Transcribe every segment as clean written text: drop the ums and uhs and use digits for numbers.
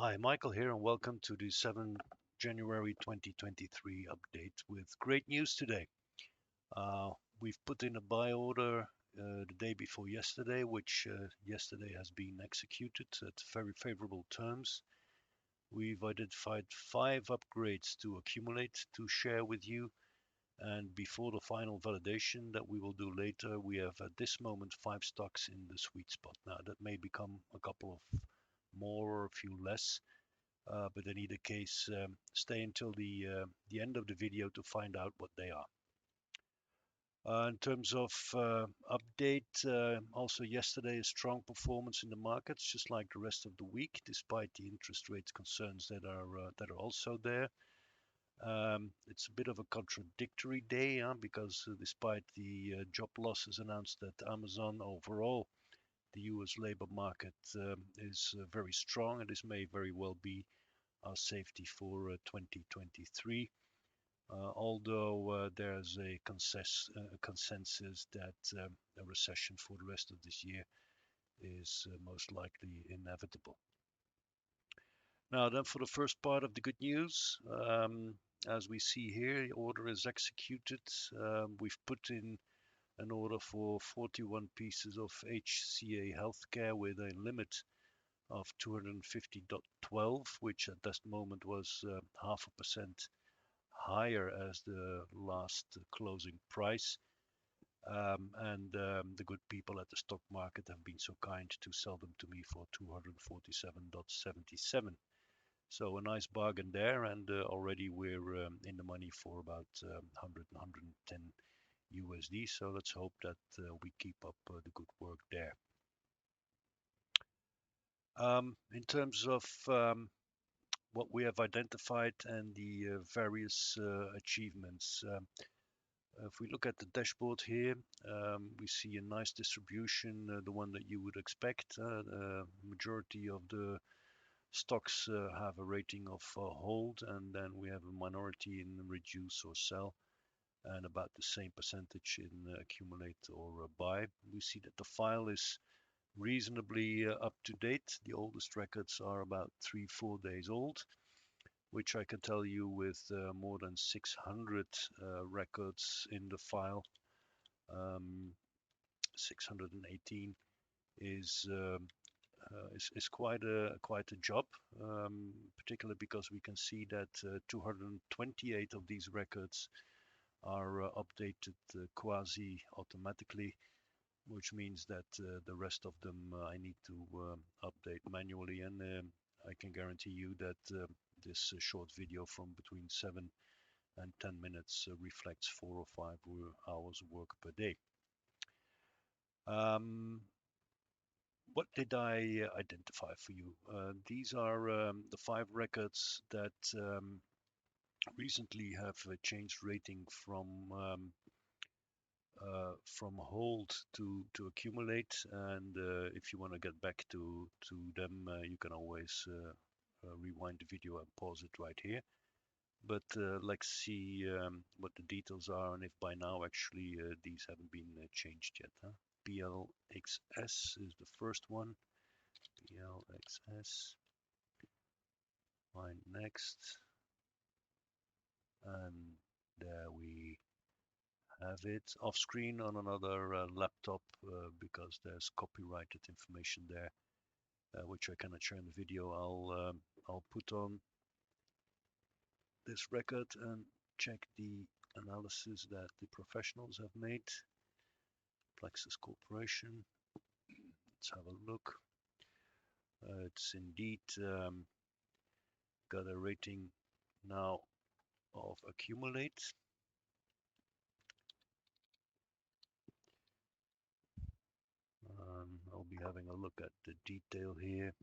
Hi, Michael here, and welcome to the 7th January 2023 update with great news today. Uh, we've put in a buy order the day before yesterday, which yesterday has been executed at very favorable terms. We've identified 5 upgrades to accumulate to share with you, and before the final validation that we will do later, we have at this moment 5 stocks in the sweet spot. Now, that may become a couple of more or a few less. But in either case, stay until the end of the video to find out what they are. In terms of update, also yesterday a strong performance in the markets, just like the rest of the week, despite the interest rate concerns that are also there. It's a bit of a contradictory day, because despite the job losses announced at Amazon overall, the U.S. labor market is very strong, and this may very well be our safety for 2023. Although there's a consensus that a recession for the rest of this year is most likely inevitable. Now then, for the first part of the good news, as we see here, the order is executed. We've put in an order for 41 pieces of HCA Healthcare with a limit of 250.12, which at that moment was 0.5% higher as the last closing price. The good people at the stock market have been so kind to sell them to me for 247.77. So a nice bargain there, and already we're in the money for about 100, 110 USD. So let's hope that we keep up the good work there. In terms of what we have identified and the various achievements. If we look at the dashboard here, we see a nice distribution, the one that you would expect. The majority of the stocks have a rating of hold, and then we have a minority in reduce or sell, and about the same percentage in accumulate or buy. We see that the file is reasonably up to date. The oldest records are about 3-4 days old, which I can tell you with more than 600 records in the file. 618 is quite a job, particularly because we can see that 228 of these records are updated quasi automatically, which means that the rest of them I need to update manually, and I can guarantee you that this short video from between 7 and 10 minutes reflects 4 or 5 hours work per day. What did I identify for you? These are the 5 records that recently have changed rating from hold to accumulate, and if you want to get back to them, you can always rewind the video and pause it right here. But let's see what the details are, and if by now actually these haven't been changed yet. BLXS is the first one. BLXS. Find next, and there we have it off screen on another laptop because there's copyrighted information there, which I cannot share in the video. I'll put on this record and check the analysis that the professionals have made. Plexus Corporation. Let's have a look. It's indeed got a rating now of accumulate. I'll be having a look at the detail here,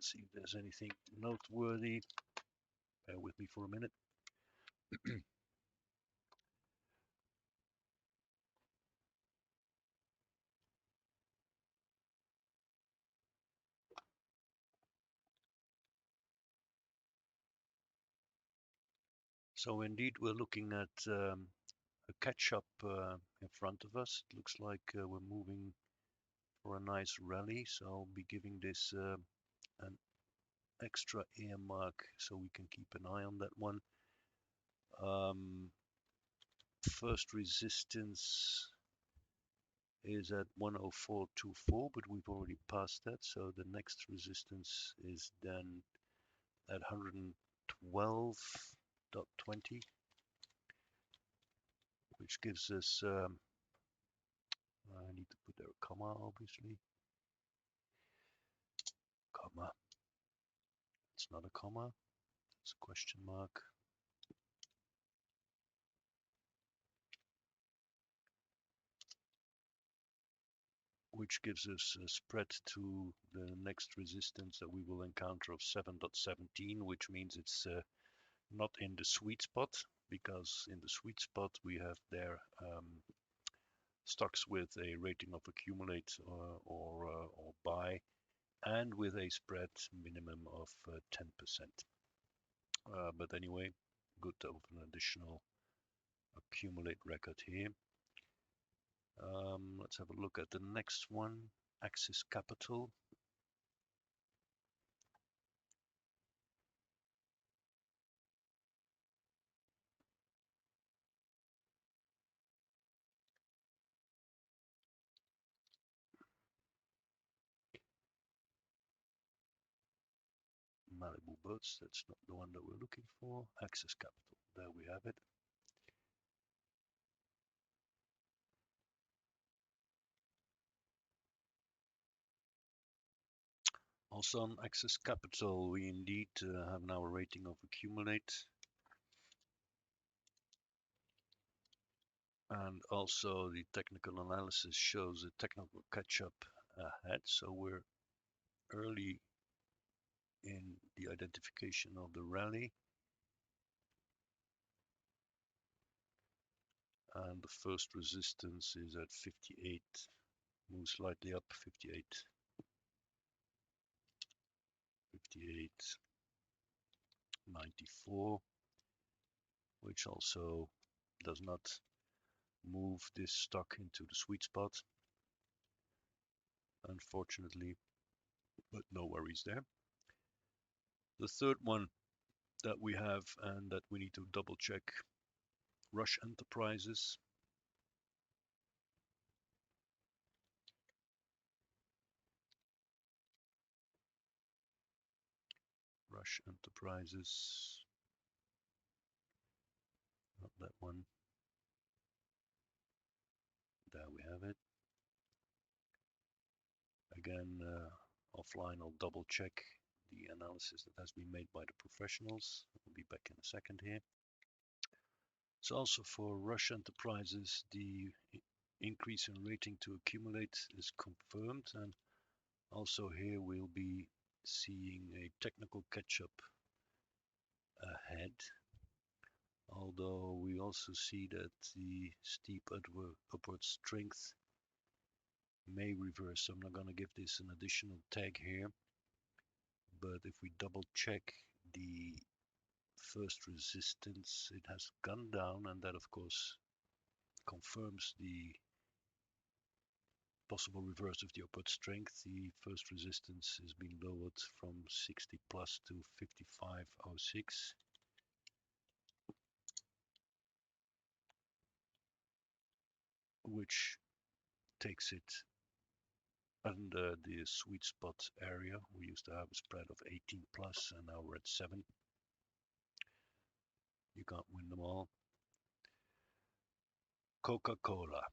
see if there's anything noteworthy. Bear with me for a minute. So indeed, we're looking at a catch-up in front of us. It looks like we're moving for a nice rally, so I'll be giving this an extra earmark so we can keep an eye on that one. First resistance is at 104.24, but we've already passed that, so the next resistance is then at 112.20, which gives us, I need to put there a comma, obviously, comma, it's not a comma, it's a question mark, which gives us a spread to the next resistance that we will encounter of 7.17, which means it's not in the sweet spot, because in the sweet spot we have there stocks with a rating of accumulate or buy, and with a spread minimum of 10%. But anyway, good to have an additional accumulate record here. Let's have a look at the next one, Axis Capital. Malibu Boats, that's not the one that we're looking for. Axis Capital, there we have it. Also on Axis Capital, we indeed have now a rating of accumulate. And also the technical analysis shows a technical catch-up ahead, so we're early in the identification of the rally. And the first resistance is at 58, moves slightly up, 58, 94, which also does not move this stock into the sweet spot, unfortunately, but no worries there. The third one that we have and that we need to double check, Rush Enterprises. Rush Enterprises, not that one. There we have it. Again, offline, I'll double check the analysis that has been made by the professionals. I'll be back in a second here. So also for Rush Enterprises, the increase in rating to accumulate is confirmed, and also here we'll be seeing a technical catch-up ahead, although we also see that the steep upward strength may reverse. So I'm not going to give this an additional tag here, but if we double check the first resistance, it has gone down, and that of course confirms the possible reverse of the upward strength. The first resistance has been lowered from 60 plus to 55.06. Which takes it under the sweet spot area. We used to have a spread of 18 plus, and now we're at 7. You can't win them all. Coca-Cola.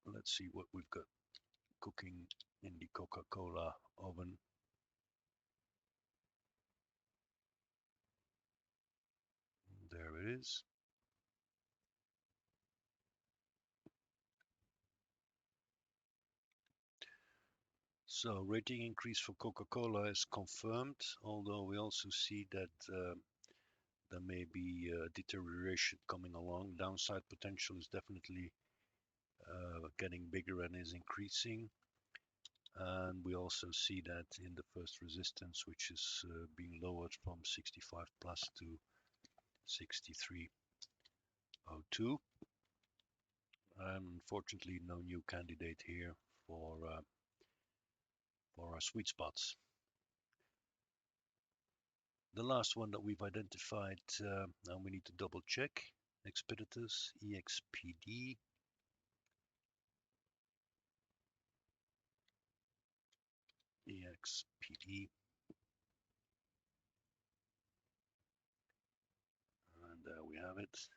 Let's see what we've got cooking in the Coca-Cola oven. There it is. So rating increase for Coca-Cola is confirmed, although we also see that there may be deterioration coming along. Downside potential is definitely getting bigger and is increasing. And we also see that in the first resistance, which is being lowered from 65 plus to 63.02. And unfortunately, no new candidate here for sweet spots. The last one that we've identified, and we need to double check, Expeditors, EXPD. EXPD. And there we have it.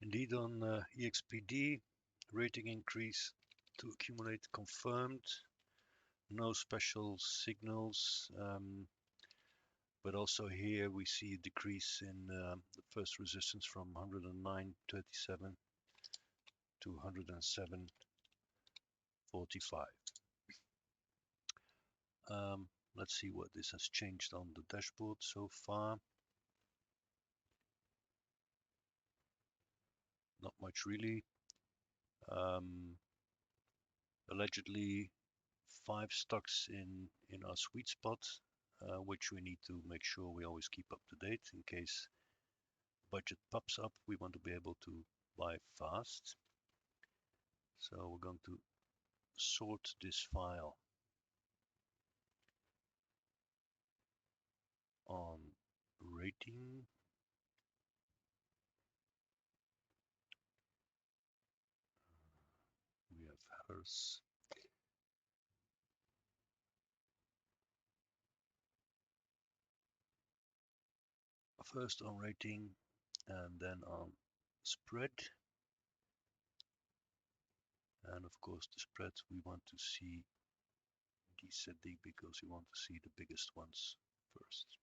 Indeed, on EXPD, rating increase to accumulate confirmed. No special signals, but also here we see a decrease in the first resistance from 109.37 to 107.45. Let's see what this has changed on the dashboard so far. Not much really. Allegedly 5 stocks in our sweet spot, which we need to make sure we always keep up to date in case budget pops up. We want to be able to buy fast. So we're going to sort this file on rating. We have hers. First on rating and then on spread. And of course the spread we want to see descending because we want to see the biggest ones first.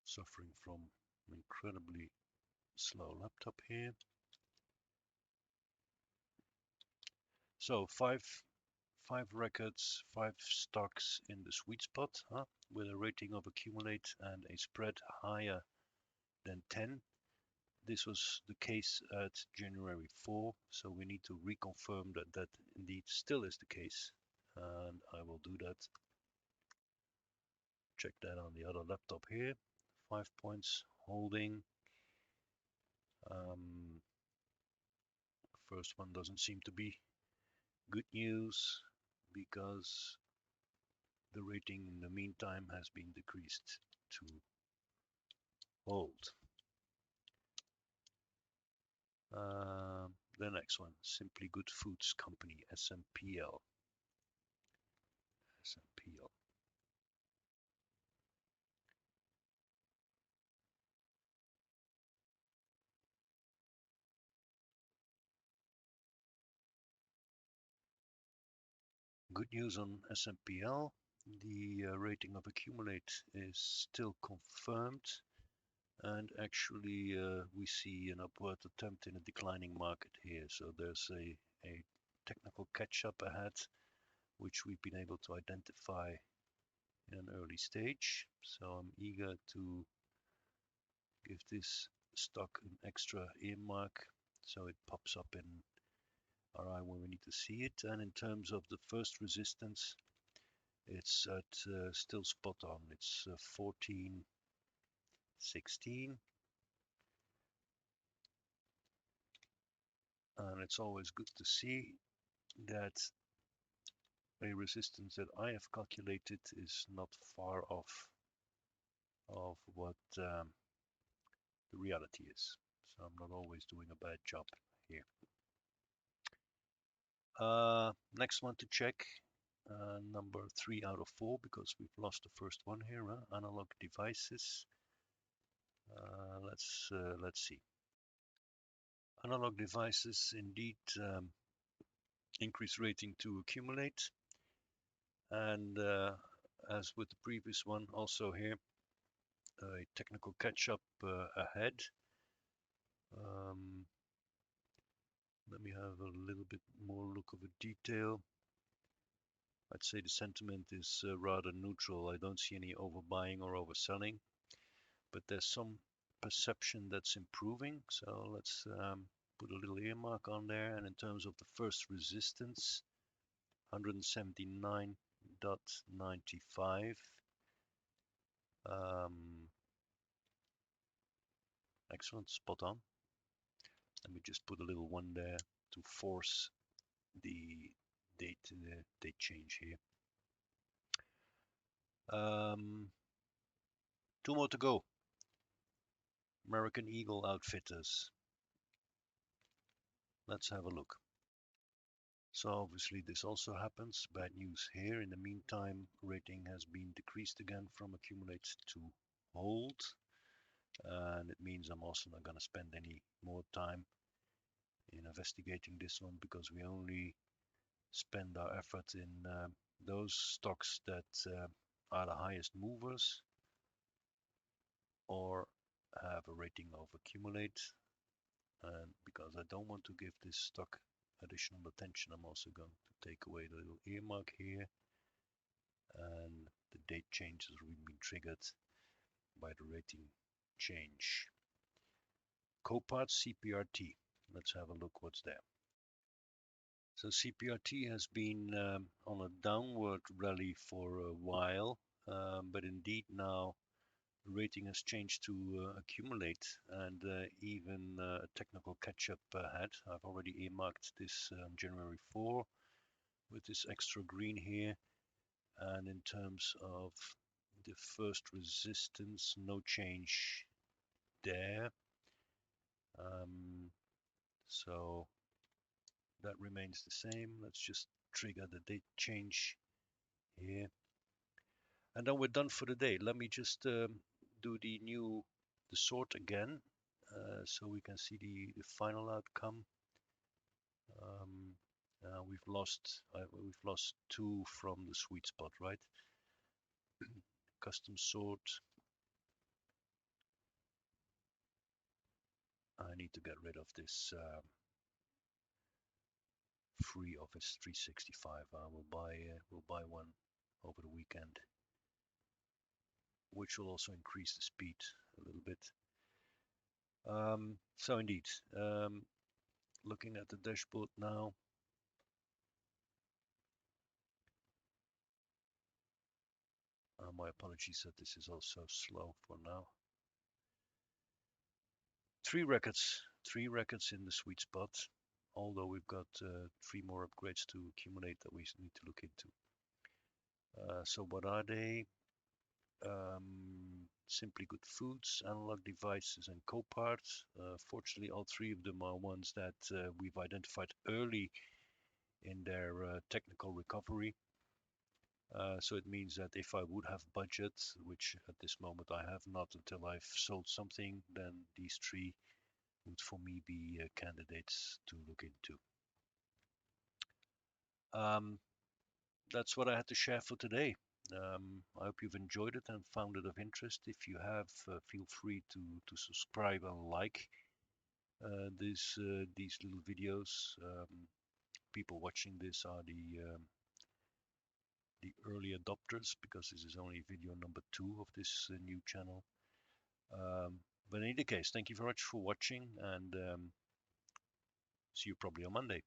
Suffering from an incredibly slow laptop here. So five records, 5 stocks in the sweet spot, with a rating of accumulate and a spread higher than 10. This was the case at January 4, so we need to reconfirm that that indeed still is the case, and I will do that. Check that on the other laptop here. 5 points holding. First one doesn't seem to be good news because the rating in the meantime has been decreased to hold. The next one, Simply Good Foods Company, SMPL. SMPL. Good news on SMPL. The rating of accumulate is still confirmed, and actually we see an upward attempt in a declining market here. So there's a technical catch-up ahead, which we've been able to identify in an early stage. So I'm eager to give this stock an extra earmark so it pops up in our eye when we need to see it. And in terms of the first resistance, it's at still spot on. It's 14.16, and it's always good to see that a resistance that I have calculated is not far off of what the reality is. So I'm not always doing a bad job here. Next one to check, number 3 out of 4, because we've lost the first one here, analog devices. Let's see. Analog devices indeed increase rating to accumulate. And as with the previous one, also here, a technical catch-up ahead. Um, Let me have a little bit more look of a detail. I'd say the sentiment is rather neutral. I don't see any overbuying or overselling, but there's some perception that's improving. So let's put a little earmark on there. And in terms of the first resistance, 179.95. Excellent, spot on. Let me just put a little one there to force the date change here. Two more to go. American Eagle Outfitters. Let's have a look. So obviously this also happens. Bad news here. In the meantime, rating has been decreased again from accumulate to hold. And it means I'm also not going to spend any more time in investigating this one, because we only spend our effort in those stocks that are the highest movers or have a rating of accumulate. And because I don't want to give this stock additional attention, I'm also going to take away the little earmark here, and the date change has already been triggered by the rating change. Copart CPRT. Let's have a look what's there. So CPRT has been on a downward rally for a while, but indeed now the rating has changed to accumulate, and even a technical catch-up ahead. I've already earmarked this January 4 with this extra green here. And in terms of the first resistance, no change there. So that remains the same. Let's just trigger the date change here. And then we're done for the day. Let me just do the sort again, so we can see the final outcome. We've lost two from the sweet spot, right? Custom sort. I need to get rid of this free Office 365. We'll buy one over the weekend, which will also increase the speed a little bit. So indeed, looking at the dashboard now. My apologies that this is also slow for now. Three records in the sweet spot, although we've got 3 more upgrades to accumulate that we need to look into. So what are they? Simply Good Foods, Analog Devices, and Copart. Fortunately, all 3 of them are ones that we've identified early in their technical recovery. So it means that if I would have budget, which at this moment I have not until I've sold something, then these 3 would for me be candidates to look into. That's what I had to share for today. I hope you've enjoyed it and found it of interest. If you have, feel free to subscribe and like these little videos. People watching this are the early adopters, because this is only video number 2 of this new channel. But in any case, thank you very much for watching, and see you probably on Monday.